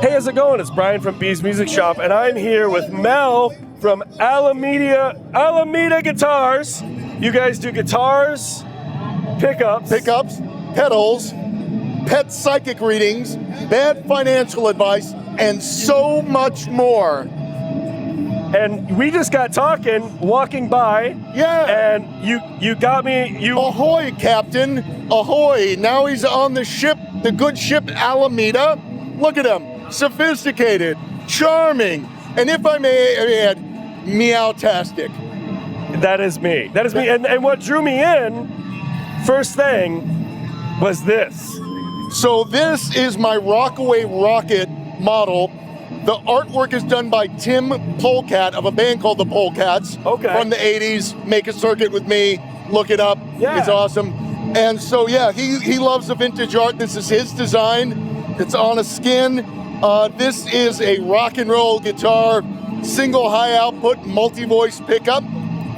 Hey, how's it going? It's Brian from Bees Music Shop, and I'm here with Mel from Alameda Guitars. You guys do guitars, pickups, pedals, pet psychic readings, bad financial advice, and so much more. And we just got talking, walking by. Yeah. And you got me. Ahoy, Captain! Ahoy! Now he's on the ship, the good ship Alameda. Look at him, sophisticated, charming, and if I may add, meow-tastic. That is me. That is me. And what drew me in, first thing, was this. So this is my Rockway Rocket model. The artwork is done by Tim Polecat of a band called the Polecats from the 80s. Make a circuit with me, look it up, It's awesome. And so yeah, he loves the vintage art. This is his design. It's on a skin. This is a rock and roll guitar, single high output, multi-voice pickup,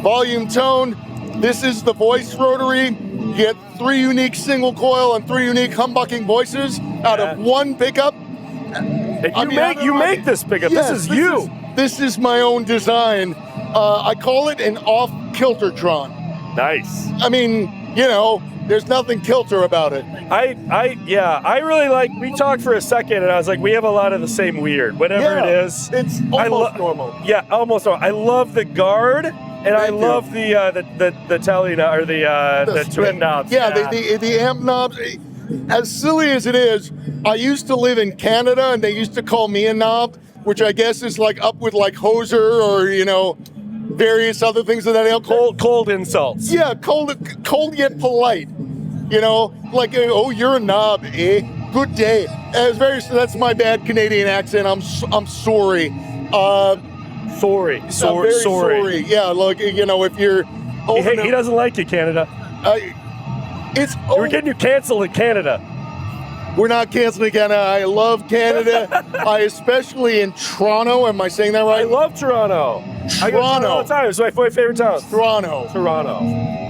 volume tone. This is the voice rotary. You get 3 unique single coil and 3 unique humbucking voices out of one pickup. You make this pickup. Yes, this is you. This is my own design. I call it an Off-Kilter Tron. Nice. I mean, you know, there's nothing kilter about it. I really like, we talked for a second and I was like, we have a lot of the same weird, whatever it is. It's almost normal. Yeah, almost normal. I love the guard and I love the telly knob, or the twin knobs. Yeah, the amp knobs. As silly as it is, I used to live in Canada and they used to call me a knob, which I guess is like up with like hoser or, you know, various other things of that ilk. Cold insults. Yeah, cold yet polite. You know, like, oh, you're a knob, eh? Good day. That's my bad Canadian accent. I'm sorry. Sorry. Sorry. Yeah, look, you know, if you're... He doesn't like you, Canada. We're getting you canceled in Canada. We're not canceling Canada. I love Canada. I especially in Toronto. Am I saying that right? I love Toronto. I go to Toronto all the time. It's my favorite town. Toronto.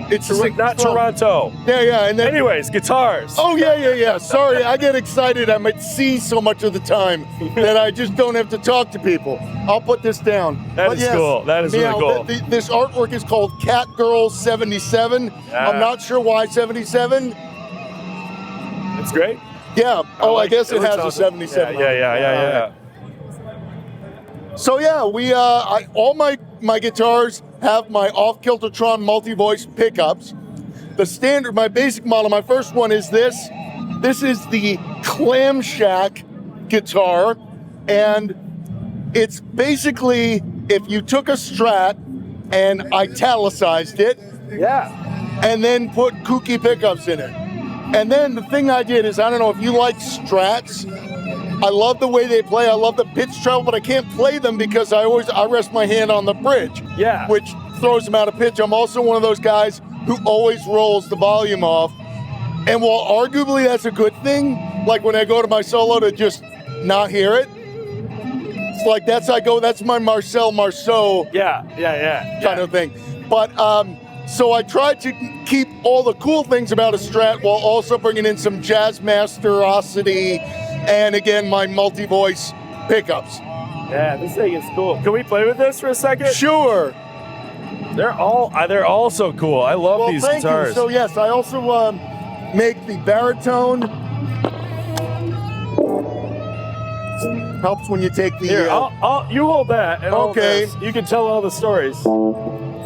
It's not Toronto. Yeah. And then, anyways, guitars. Oh, yeah. Sorry, I get excited. I'm at sea so much of the time that I just don't have to talk to people. I'll put this down. That is cool. That is really cool. This artwork is called Cat Girl 77. Yeah. I'm not sure why 77. It's great. Yeah. I guess it has a 77. Yeah. So yeah, all my guitars have my Off-Kilter Tron multi-voice pickups. The standard, my basic model, my first one is this. This is the Clamshack guitar, and it's basically if you took a Strat and italicized it, and then put kooky pickups in it. And then the thing I did is, I don't know if you like Strats. I love the way they play. I love the pitch travel, but I can't play them because I rest my hand on the bridge, which throws them out of pitch. I'm also one of those guys who always rolls the volume off. And while arguably that's a good thing, like when I go to my solo to just not hear it, it's like that's my Marcel Marceau kind of thing. But so I tried to keep all the cool things about a Strat while also bringing in some jazz masterosity and again my multi-voice pickups. Yeah, this thing is cool. Can we play with this for a second? Sure. They're all so cool. I love these guitars. You. So yes, I also make the baritone. Helps when you take the. Here, you hold that. And okay. You can tell all the stories.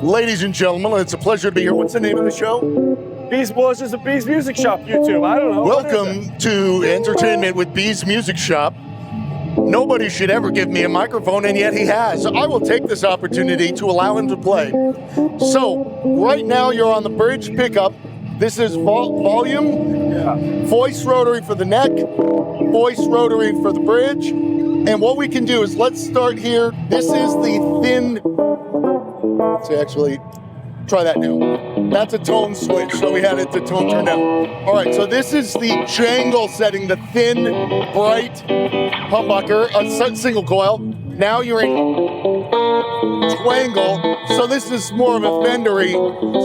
Ladies and gentlemen, it's a pleasure to be here. What's the name of the show? Bees Music Shop YouTube. I don't know. Welcome to Entertainment with Bees Music Shop. Nobody should ever give me a microphone, and yet he has. I will take this opportunity to allow him to play. So, right now you're on the bridge pickup. This is volume, voice rotary for the neck, voice rotary for the bridge. And what we can do is, let's start here. This is the thin, let's actually try that now. That's a tone switch, so we had it to tone turn down. All right, so this is the jangle setting, the thin, bright humbucker, a single coil. Now you're in twangle, so this is more of a Fendery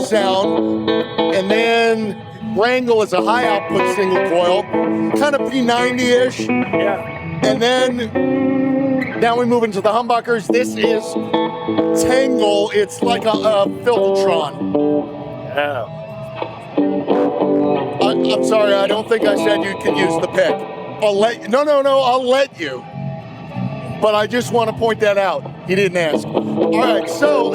sound. And then wrangle is a high output single coil, kind of P90-ish. Yeah. And then now we move into the humbuckers. This is Tangle. It's like a Filtertron. Yeah. I'm sorry, I don't think I said you could use the pick. I'll let you. No, I'll let you. But I just want to point that out. You didn't ask. All right, so,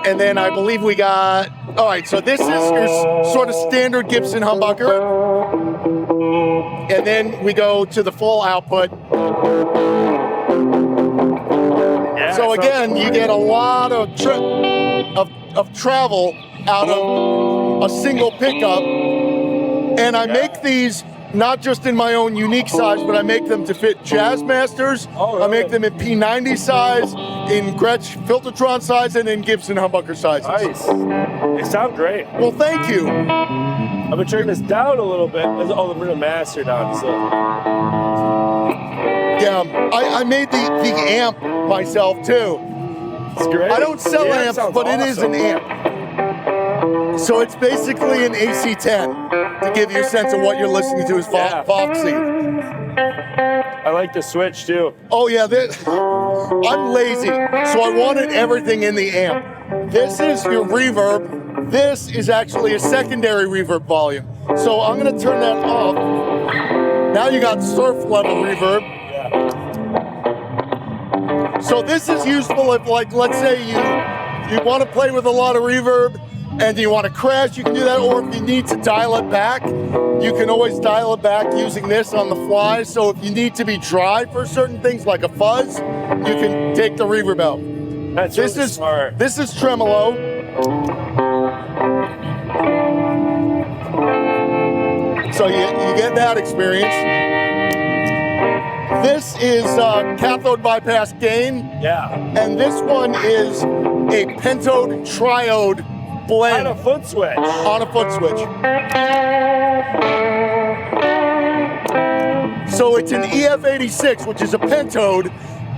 and then I believe we got, all right, so this is your sort of standard Gibson humbucker. And then we go to the full output. Yeah, so again, you get a lot of travel out of a single pickup. And I make these not just in my own unique size, but I make them to fit Jazz Masters. Oh, really? I make them in P90 size, in Gretsch Filtertron size, and in Gibson humbucker sizes. Nice. They sound great. Well, thank you. I'm gonna turn this down a little bit. Oh, I'm gonna master down. So. Yeah, I made the amp myself too. It's great. I don't sell Yeah, amps, sounds but it is an amp. So it's basically an AC10 to give you a sense of what you're listening to is Foxy. I like the switch too. Oh yeah, I'm lazy, so I wanted everything in the amp. This is your reverb. This is actually a secondary reverb volume. So I'm gonna turn that off. Now you got surf level reverb. Yeah. So this is useful if, like, let's say you want to play with a lot of reverb and you want to crash, you can do that. Or if you need to dial it back, you can always dial it back using this on the fly. So if you need to be dry for certain things like a fuzz, you can take the reverb out. That's really smart. This is tremolo. So you get that experience. This is cathode bypass gain. Yeah. And this one is a pentode triode blend. On a foot switch. On a foot switch. So it's an EF86, which is a pentode,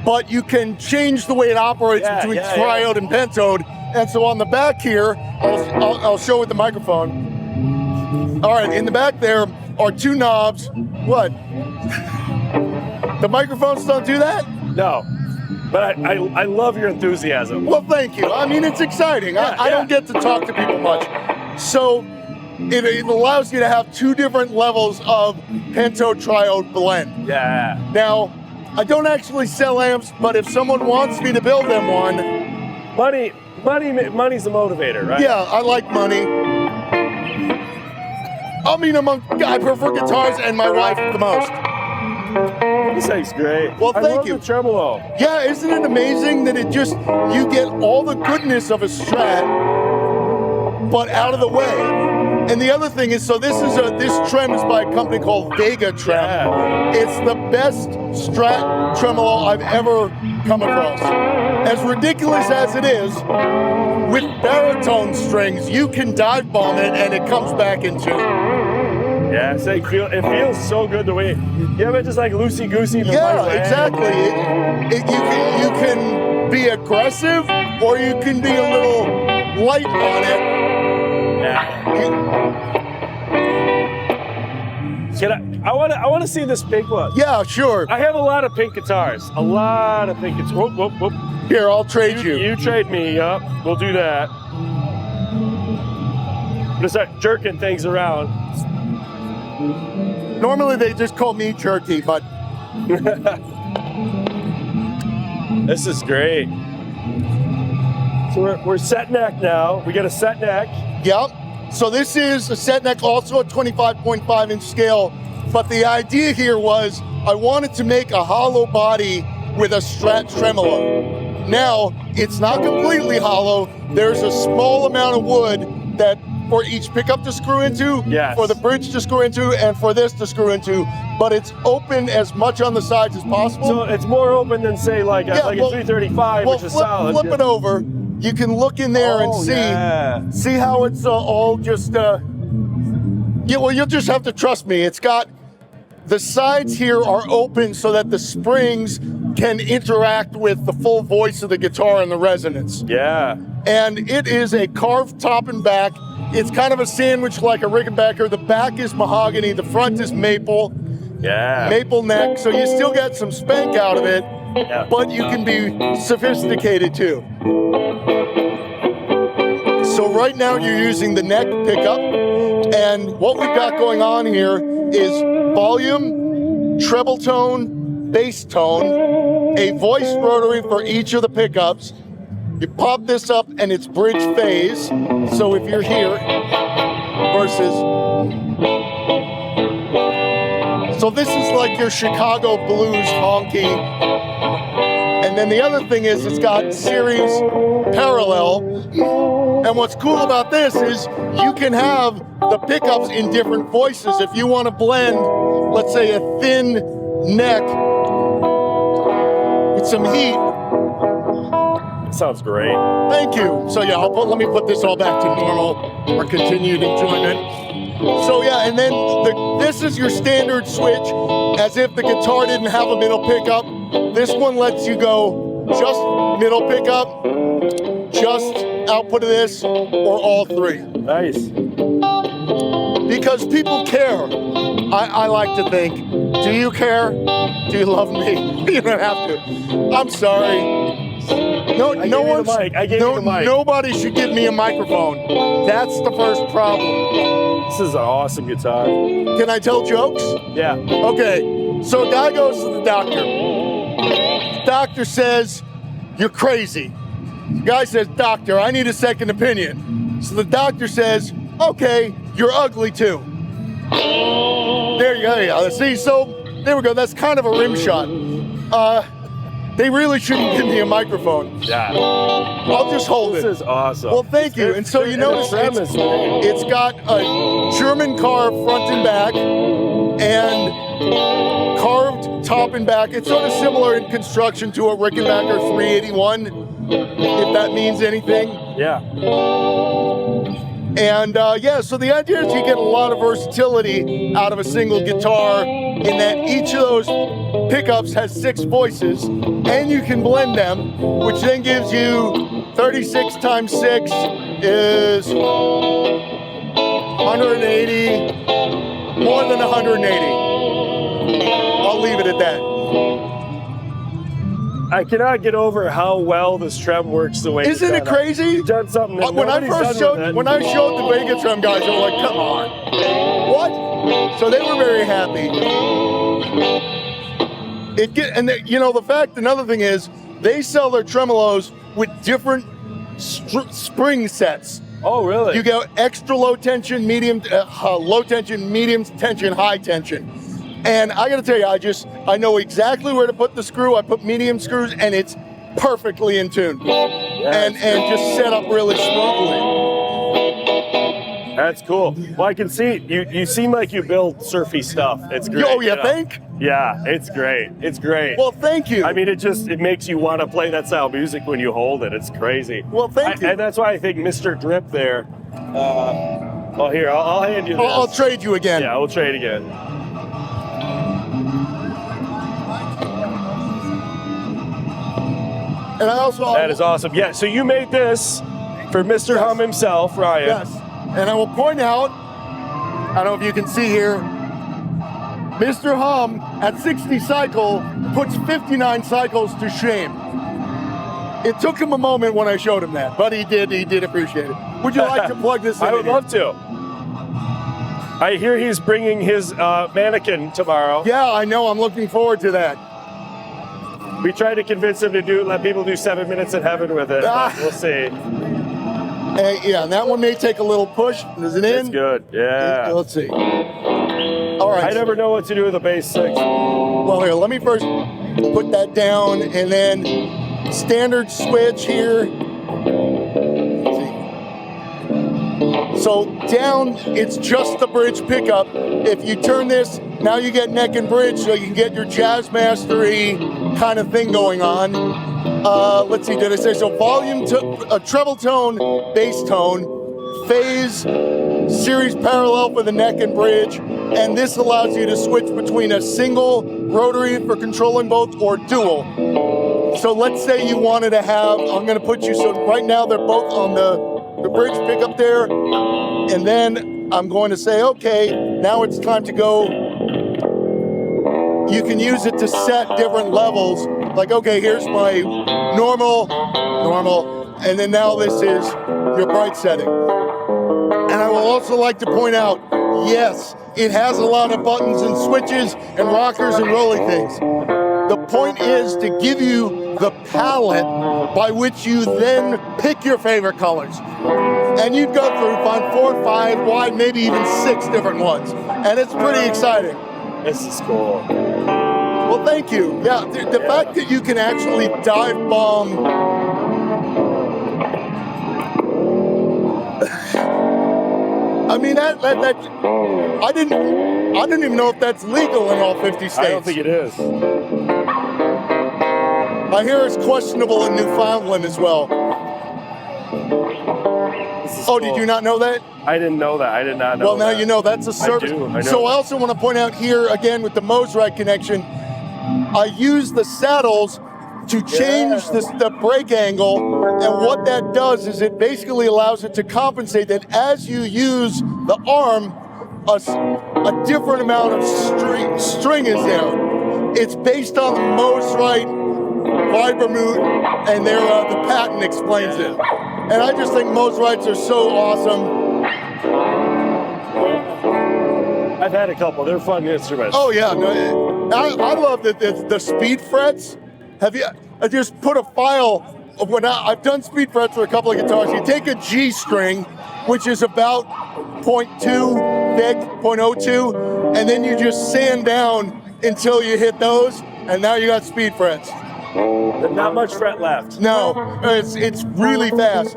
but you can change the way it operates between triode and pentode. And so on the back here, I'll show with the microphone. All right, in the back there are two knobs. What? The microphones don't do that? No, but I love your enthusiasm. Well, thank you. I mean, it's exciting. I don't get to talk to people much. So it allows you to have two different levels of pentode triode blend. Yeah. Now, I don't actually sell amps, but if someone wants me to build them one. Money's a motivator, right? Yeah, I like money. I mean, I prefer guitars and my wife the most. This thing's great. Well, thank I love you. The tremolo. Yeah, isn't it amazing that you get all the goodness of a Strat, but out of the way. And the other thing is, so this trem is by a company called Vega-trem. Yeah. It's the best Strat tremolo I've ever come across. As ridiculous as it is, with baritone strings, you can dive bomb it and it comes back in tune. Yeah, it feels so good the way you have it just like loosey-goosey. Yeah, exactly. You can be aggressive or you can be a little light on it. Yeah. I want to see this pink one. Yeah, sure. I have a lot of pink guitars. A lot of pink guitars. Whoop, whoop, whoop. Here, I'll trade you. You trade me, yup. We'll do that. I'm gonna start jerking things around. Normally they just call me Jerky, but this is great. So we're set neck now. We got a set neck. Yep. So this is a set neck, also a 25.5 inch scale. But the idea here was I wanted to make a hollow body with a Strat tremolo. Now, it's not completely hollow. There's a small amount of wood that for each pickup to screw into, for the bridge to screw into, and for this to screw into, but it's open as much on the sides as possible. So it's more open than, say, like a 335, which is solid. Flip it over. You can look in there and see how it's all just, you'll just have to trust me. It's got, the sides here are open so that the springs can interact with the full voice of the guitar and the resonance. Yeah. And it is a carved top and back. It's kind of a sandwich like a Rickenbacker. The back is mahogany, the front is maple. Yeah. maple neck, so you still get some spank out of it, Yeah. but you can be sophisticated too. So right now you're using the neck pickup, and what we've got going on here is volume, treble tone, bass tone, a voice rotary for each of the pickups. You pop this up and it's bridge phase. So if you're here versus, so this is like your Chicago blues honky. And then the other thing is it's got series parallel. And what's cool about this is you can have the pickups in different voices. If you want to blend, let's say, a thin neck with some heat. Sounds great. Thank you. So yeah, let me put this all back to normal for continued enjoyment. So yeah, and then this is your standard switch, as if the guitar didn't have a middle pickup. This one lets you go just middle pickup, just output of this, or all three. Nice. Because people care. I like to think. Do you care? Do you love me? You don't have to. I'm sorry. Nobody should give me a microphone. That's the first problem. This is an awesome guitar. Can I tell jokes? Yeah. Okay, so a guy goes to the doctor. The doctor says, "You're crazy." The guy says, "Doctor, I need a second opinion." So the doctor says, "Okay, you're ugly too." There you go. Yeah. See, so there we go. That's kind of a rim shot. They really shouldn't give me a microphone. Yeah. I'll just hold it. This is awesome. Well, thank you. And so you notice it's got a German carve front and back and carved top and back. It's sort of similar in construction to a Rickenbacker 381, if that means anything. Yeah. And yeah, so the idea is you get a lot of versatility out of a single guitar in that each of those pickups has 6 voices, and you can blend them, which then gives you 36 times 6 is 180, more than 180. I'll leave it at that. I cannot get over how well this trem works the way. Isn't it crazy? You've done something that when I showed the Vega-trem guys, they were like, "Come on, what?" So they were very happy. Another thing is they sell their tremolos with different spring sets. Oh, really? You go extra low tension, medium tension, high tension. And I gotta tell you, I know exactly where to put the screw. I put medium screws and it's perfectly in tune. And just set up really smoothly. That's cool. Well, I can see you seem like you build surfy stuff. It's great. Oh, you think? Yeah, it's great. It's great. Well, thank you. I mean, it makes you want to play that style of music when you hold it. It's crazy. Well, thank you. And that's why I think Mr. Drip there. Well, here, I'll hand you this. I'll trade you again. Yeah, we'll trade again. And that is awesome. Yeah, so you made this for Mr. Hum himself, Ryan. Yes. And I will point out, I don't know if you can see here, Mr. Hum at 60 cycle puts 59 cycles to shame. It took him a moment when I showed him that, but he did appreciate it. Would you like to plug this in? I would love to. I hear he's bringing his mannequin tomorrow. Yeah, I know. I'm looking forward to that. We tried to convince him to let people do 7 minutes in heaven with it. We'll see. Yeah, and that one may take a little push. Is it in? It's good. Yeah. Let's see. All right. I never know what to do with a bass 6. Well, here, let me first put that down, and then standard switch here. Let's see. So down, it's just the bridge pickup. If you turn this, now you get neck and bridge, so you can get your jazz mastery kind of thing going on. Let's see, did I say so? Volume, treble tone, bass tone, phase, series parallel for the neck and bridge, and this allows you to switch between a single rotary for controlling both or dual. So let's say you wanted to have, I'm going to put you, so right now they're both on the bridge pickup there, and then I'm going to say, okay, now it's time to go you can use it to set different levels. Like, okay, here's my normal, and then now this is your bright setting. And I will also like to point out, yes, it has a lot of buttons and switches and rockers and rolly things. The point is to give you the palette by which you then pick your favorite colors. And you'd go through, find 4, 5, wide, maybe even 6 different ones. And it's pretty exciting. This is cool. Well, thank you. Yeah, the fact that you can actually dive bomb. I mean, that I didn't even know if that's legal in all 50 states. I don't think it is. I hear it's questionable in Newfoundland as well. Cool. Did you not know that? I didn't know that. I did not know. Well, now that. you know that's a service. I know. So I also want to point out here again with the Mosrite connection, I use the saddles to change the brake angle, and what that does is it basically allows it to compensate that as you use the arm, a different amount of string is there. It's based on the Mosrite Vibramute, and the patent explains it. And I just think Mosrites are so awesome. I've had a couple. They're fun instruments. Oh yeah, no, I love the speed frets. Have you? I just put a file of when I've done speed frets for a couple of guitars. You take a G string, which is about 0.2 thick, 0.02, and then you just sand down until you hit those, and now you got speed frets. Not much fret left. No, it's really fast.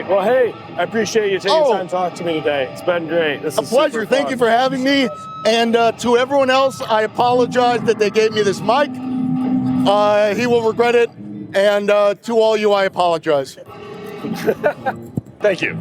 Well, hey, I appreciate you taking time to talk to me today. It's been great. This is a pleasure. Thank you for having me. And to everyone else, I apologize that they gave me this mic. He will regret it. And to all you, I apologize. Thank you.